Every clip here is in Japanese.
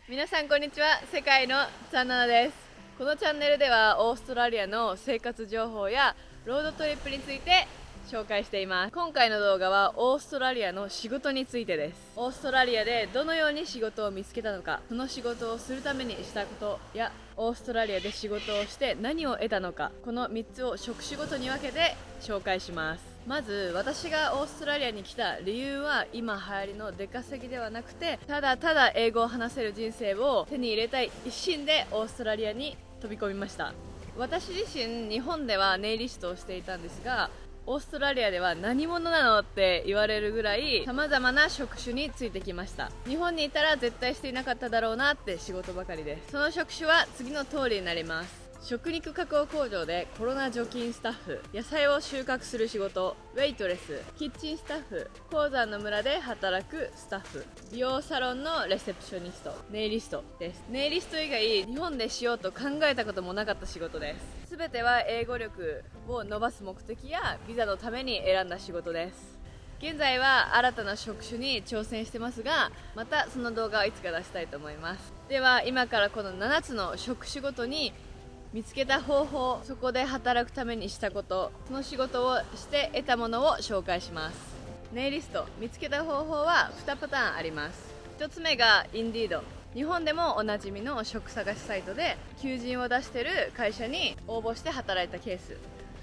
皆さんこんにちは。世界のチャンナナです。このチャンネルではオーストラリアの生活情報やロードトリップについて紹介しています。今回の動画はオーストラリアの仕事についてです。オーストラリアでどのように仕事を見つけたのか、その仕事をするためにしたことやオーストラリアで仕事をして何を得たのか、この3つを職種ごとに分けて紹介します。まず私がオーストラリアに来た理由は、今流行りの出稼ぎではなくて、ただただ英語を話せる人生を手に入れたい一心でオーストラリアに飛び込みました。私自身日本ではネイリストをしていたんですが、オーストラリアでは何者なのって言われるぐらい様々な職種についてきました。日本にいたら絶対していなかっただろうなって仕事ばかりです。その職種は次の通りになります。食肉加工工場でコロナ除菌スタッフ、野菜を収穫する仕事、ウェイトレス、キッチンスタッフ、鉱山の村で働くスタッフ、美容サロンのレセプショニスト、ネイリストです。ネイリスト以外日本でしようと考えたこともなかった仕事です。すべては英語力を伸ばす目的やビザのために選んだ仕事です。現在は新たな職種に挑戦してますが、またその動画はいつか出したいと思います。では今からこの7つの職種ごとに見つけた方法、そこで働くためにしたこと、その仕事をして得たものを紹介します。ネイリスト見つけた方法は2パターンあります。1つ目が Indeed、 日本でもおなじみの職探しサイトで求人を出している会社に応募して働いたケース。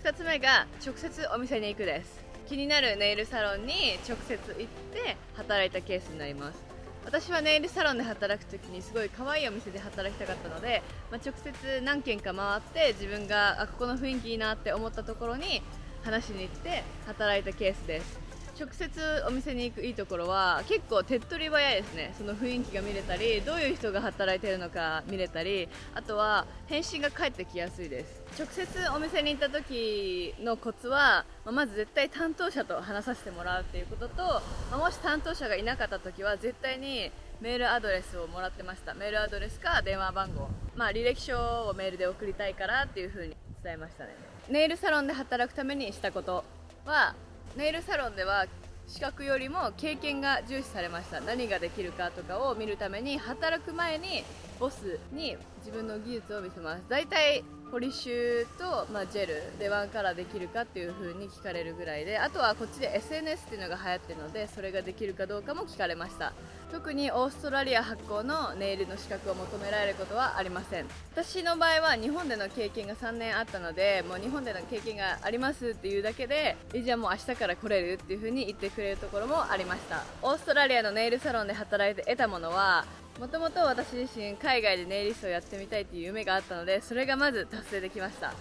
2つ目が直接お店に行くです。気になるネイルサロンに直接行って働いたケースになります。私はネイルサロンで働くときにすごい可愛いお店で働きたかったので、直接何軒か回って自分がここの雰囲気いいなって思ったところに話しに行って働いたケースです。直接お店に行くいいところは結構手っ取り早いですね。その雰囲気が見れたり、どういう人が働いているのか見れたり、あとは返信が返ってきやすいです。直接お店に行った時のコツは、まず絶対担当者と話させてもらうっていうことと、もし担当者がいなかった時は絶対にメールアドレスをもらってました。メールアドレスか電話番号、履歴書をメールで送りたいからっていう風に伝えましたね。ネイルサロンで働くためにしたことは、ネイルサロンでは資格よりも経験が重視されました。何ができるかとかを見るために、働く前にボスに自分の技術を見せます。だいたいポリッシュと、ジェルでワンカラーできるかっていう風に聞かれるぐらいで、あとはこっちで SNS っていうのが流行ってるので、それができるかどうかも聞かれました。特にオーストラリア発行のネイルの資格を求められることはありません。私の場合は日本での経験が3年あったので、もう日本での経験がありますっていうだけで、じゃあもう明日から来れるっていう風に言ってくれるところもありました。オーストラリアのネイルサロンで働いて得たものは、もともと私自身海外でネイリストをやってみたいっていう夢があったので、それがまず達成できました。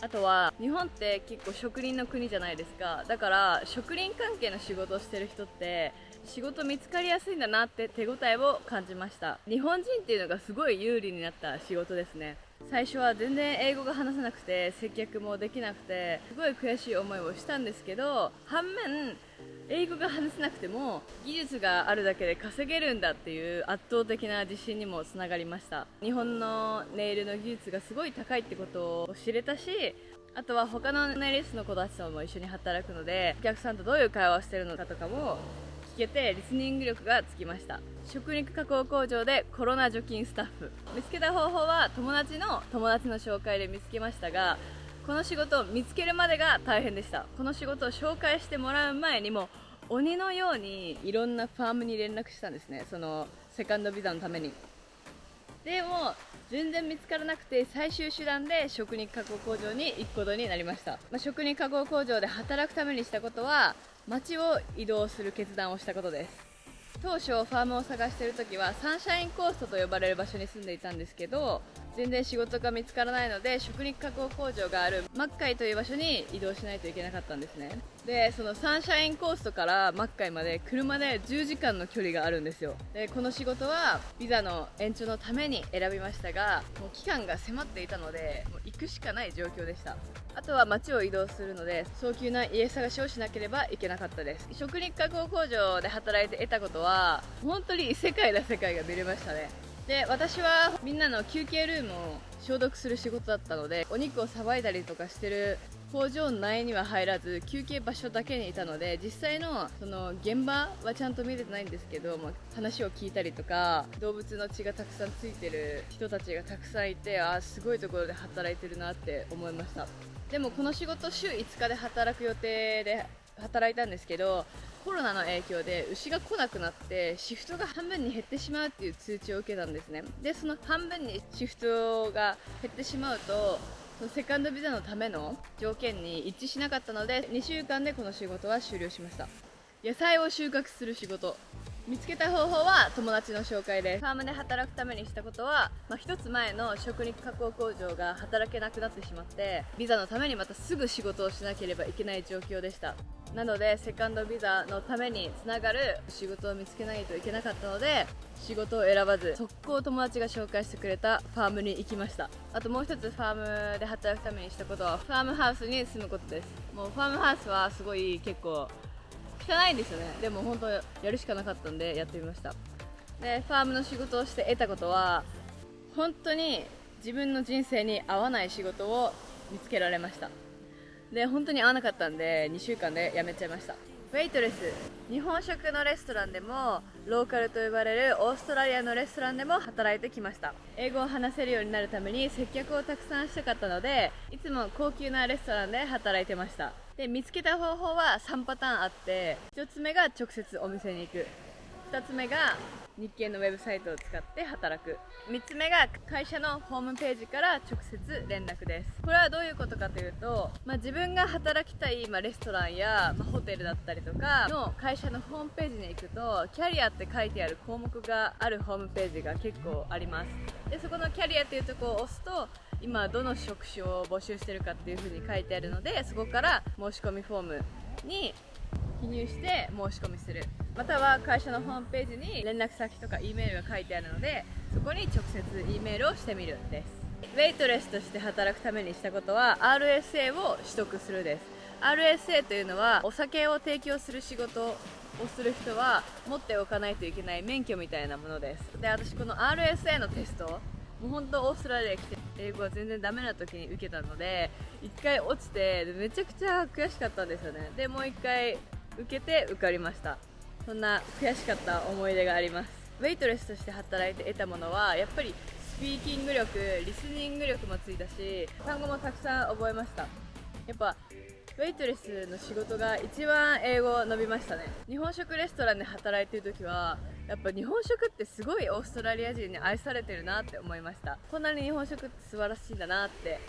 あとは日本って結構職人の国じゃないですか。だから職人関係の仕事をしてる人って仕事見つかりやすいんだなって手応えを感じました。日本人っていうのがすごい有利になった仕事ですね。最初は全然英語が話せなくて接客もできなくてすごい悔しい思いをしたんですけど、反面英語が話せなくても技術があるだけで稼げるんだっていう圧倒的な自信にもつながりました。日本のネイルの技術がすごい高いってことを知れたし、あとは他のネイリストの子たちとも一緒に働くので、お客さんとどういう会話をしてるのかとかも聞けてリスニング力がつきました。食肉加工工場でコロナ除菌スタッフ見つけた方法は友達の紹介で見つけましたが、この仕事を見つけるまでが大変でした。この仕事を紹介してもらう前にも鬼のようにいろんなファームに連絡したんですね。そのセカンドビザのために。でも全然見つからなくて、最終手段で食肉加工工場に行くことになりました。食肉加工工場で働くためにしたことは、街を移動する決断をしたことです。当初ファームを探している時はサンシャインコーストと呼ばれる場所に住んでいたんですけど、全然仕事が見つからないので、食肉加工工場があるマッカイという場所に移動しないといけなかったんですね。でそのサンシャインコーストからマッカイまで車で10時間の距離があるんですよ。でこの仕事はビザの延長のために選びましたが、もう期間が迫っていたのでもう行くしかない状況でした。あとは街を移動するので早急な家探しをしなければいけなかったです。食肉加工工場で働いて得たことは、本当に異世界な世界が見れましたね。で私はみんなの休憩ルームを消毒する仕事だったので、お肉をさばいたりとかしてる工場内には入らず休憩場所だけにいたので、実際のその現場はちゃんと見れてないんですけど、話を聞いたりとか、動物の血がたくさんついてる人たちがたくさんいて、すごいところで働いてるなって思いました。でもこの仕事週5日で働く予定で働いたんですけど、コロナの影響で牛が来なくなってシフトが半分に減ってしまうっていう通知を受けたんですね。でその半分にシフトが減ってしまうと、そのセカンドビザのための条件に一致しなかったので、2週間でこの仕事は終了しました。野菜を収穫する仕事、見つけた方法は友達の紹介です。ファームで働くためにしたことは、一つ前の食肉加工工場が働けなくなってしまって、ビザのためにまたすぐ仕事をしなければいけない状況でした。なのでセカンドビザのためにつながる仕事を見つけないといけなかったので、仕事を選ばず速攻友達が紹介してくれたファームに行きました。あともう一つファームで働くためにしたことは、ファームハウスに住むことです。もうファームハウスはすごい結構汚いんですよね。でも本当やるしかなかったんでやってみました。でファームの仕事をして得たことは、本当に自分の人生に合わない仕事を見つけられました。で本当に合わなかったんで2週間で辞めちゃいました。ウェイトレス、日本食のレストランでもローカルと呼ばれるオーストラリアのレストランでも働いてきました。英語を話せるようになるために接客をたくさんしたかったので、いつも高級なレストランで働いてました。で見つけた方法は3パターンあって、1つ目が直接お店に行く、2つ目が日系のウェブサイトを使って働く、3つ目が会社のホームページから直接連絡です。これはどういうことかというと、自分が働きたい、レストランや、ホテルだったりとかの会社のホームページに行くと、キャリアって書いてある項目があるホームページが結構あります。でそこのキャリアっていうところを押すと、今どの職種を募集してるかっていう風に書いてあるので、そこから申し込みフォームに記入して申し込みする、または会社のホームページに連絡先とか E メールが書いてあるので、そこに直接 E メールをしてみるです。ウェイトレスとして働くためにしたことは RSA を取得するです。 RSA というのはお酒を提供する仕事をする人は持っておかないといけない免許みたいなものです。で私この RSA のテスト、もう本当オーストラリア来て英語が全然ダメな時に受けたので、1回落ちてめちゃくちゃ悔しかったんですよね。でもう1回受けて受かりました。そんな悔しかった思い出があります。ウェイトレスとして働いて得たものは、やっぱりスピーキング力、リスニング力もついたし、単語もたくさん覚えました。やっぱウェイトレスの仕事が一番英語伸びましたね。日本食レストランで働いてる時は、やっぱ日本食ってすごいオーストラリア人に愛されてるなって思いました。こんなに日本食って素晴らしいんだなって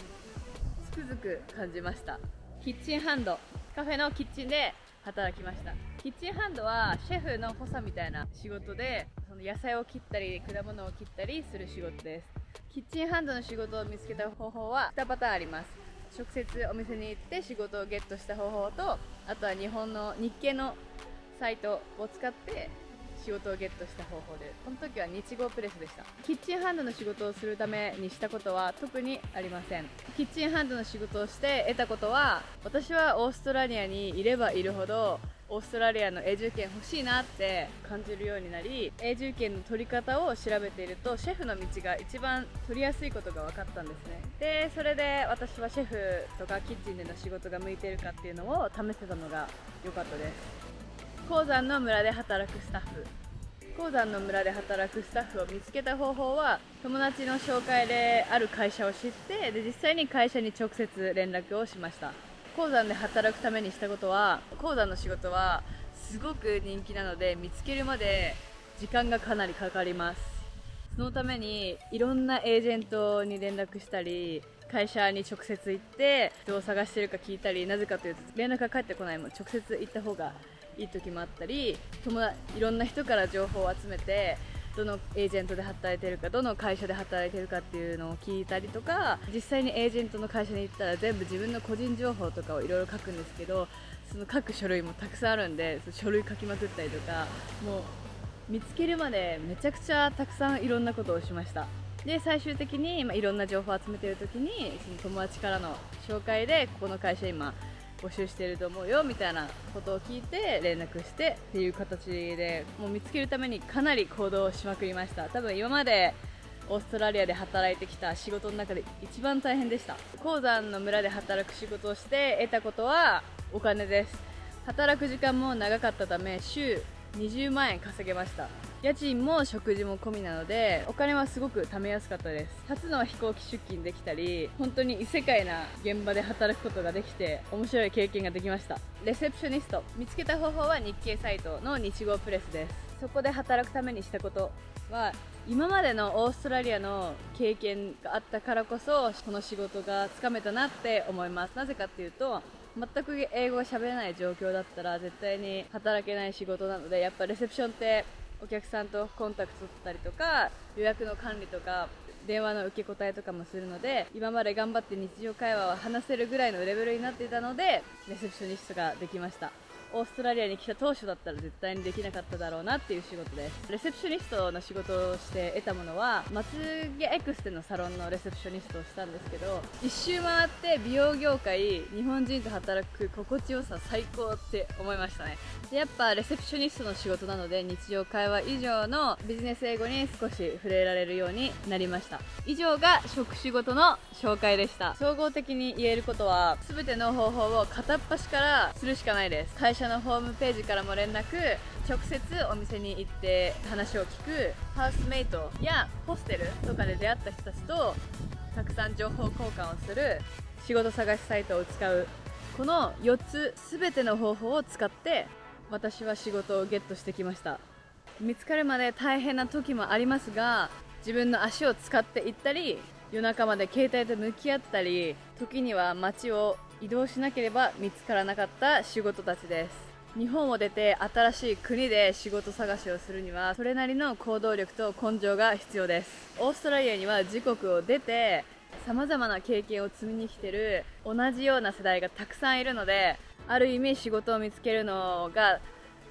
つくづく感じました。キッチンハンド、カフェのキッチンで働きました。キッチンハンドはシェフの補佐みたいな仕事で、その野菜を切ったり果物を切ったりする仕事です。キッチンハンドの仕事を見つけた方法は2パターンあります。直接お店に行って仕事をゲットした方法と、あとは日系のサイトを使って仕事をゲットした方法で、この時は日豪プレスでした。キッチンハンドの仕事をするためにしたことは特にありません。キッチンハンドの仕事をして得たことは、私はオーストラリアにいればいるほどオーストラリアの永住権欲しいなって感じるようになり、永住権の取り方を調べていると、シェフの道が一番取りやすいことが分かったんですね。でそれで私はシェフとかキッチンでの仕事が向いているかっていうのを試せたのが良かったです。鉱山の村で働くスタッフ、鉱山の村で働くスタッフを見つけた方法は、友達の紹介である会社を知って、で実際に会社に直接連絡をしました。鉱山で働くためにしたことは、鉱山の仕事はすごく人気なので、見つけるまで時間がかなりかかります。そのためにいろんなエージェントに連絡したり、会社に直接行ってどう探してるか聞いたり、なぜかというと連絡が返ってこないもん直接行った方がいい時もあったり、いろんな人から情報を集めて、どのエージェントで働いてるか、どの会社で働いてるかっていうのを聞いたりとか、実際にエージェントの会社に行ったら全部自分の個人情報とかをいろいろ書くんですけど、その書く書類もたくさんあるんで、書類書きまくったりとか、もう見つけるまでめちゃくちゃたくさんいろんなことをしました。で最終的に、いろんな情報を集めてる時に、その友達からの紹介で、ここの会社今募集してると思うよみたいなことを聞いて連絡してっていう形で、もう見つけるためにかなり行動しまくりました。多分今までオーストラリアで働いてきた仕事の中で一番大変でした。鉱山の村で働く仕事をして得たことはお金です。働く時間も長かったため週20万円稼げました。家賃も食事も込みなのでお金はすごく貯めやすかったです。初の飛行機出勤できたり、本当に異世界な現場で働くことができて面白い経験ができました。レセプショニスト見つけた方法は日系サイトの日号プレスです。そこで働くためにしたことは、今までのオーストラリアの経験があったからこそこの仕事がつかめたなって思います。なぜかっていうと、全く英語が喋れない状況だったら絶対に働けない仕事なので、やっぱレセプションってお客さんとコンタクト取ったりとか、予約の管理とか電話の受け答えとかもするので、今まで頑張って日常会話を話せるぐらいのレベルになっていたのでレセプショニストができました。オーストラリアに来た当初だったら絶対にできなかっただろうなっていう仕事です。レセプショニストの仕事をして得たものは、まつげエクステのサロンのレセプショニストをしたんですけど、一周回って美容業界、日本人と働く心地よさ最高って思いましたね。でやっぱレセプショニストの仕事なので、日常会話以上のビジネス英語に少し触れられるようになりました。以上が職種ごとの紹介でした。総合的に言えることは、全ての方法を片っ端からするしかないです。会社のホームページからも連絡、直接お店に行って話を聞く、ハウスメイトやホステルとかで出会った人たちとたくさん情報交換をする、仕事探しサイトを使う、この4つ全ての方法を使って私は仕事をゲットしてきました。見つかるまで大変な時もありますが、自分の足を使っていったり、夜中まで携帯と向き合ったり、時には街を移動しなければ見つからなかった仕事たちです。日本を出て新しい国で仕事探しをするには、それなりの行動力と根性が必要です。オーストラリアには自国を出て様々な経験を積みに来てる同じような世代がたくさんいるので、ある意味仕事を見つけるのが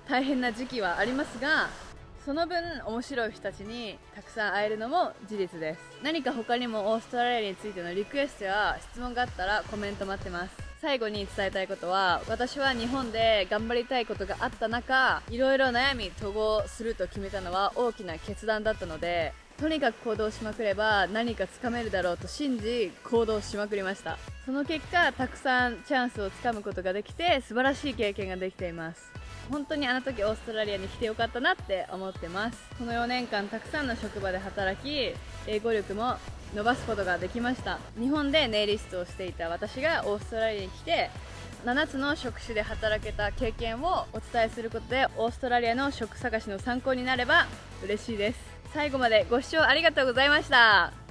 大変な時期はありますが、その分面白い人たちにたくさん会えるのも事実です。何か他にもオーストラリアについてのリクエストや質問があったらコメント待ってます。最後に伝えたいことは、私は日本で頑張りたいことがあった中、いろいろ悩み統合すると決めたのは大きな決断だったので、とにかく行動しまくれば何かつかめるだろうと信じ行動しまくりました。その結果、たくさんチャンスをつかむことができて素晴らしい経験ができています。本当にあの時オーストラリアに来てよかったなって思ってます。この4年間たくさんの職場で働き、英語力も伸ばすことができました。日本でネイリストをしていた私がオーストラリアに来て7つの職種で働けた経験をお伝えすることで、オーストラリアの職探しの参考になれば嬉しいです。最後までご視聴ありがとうございました。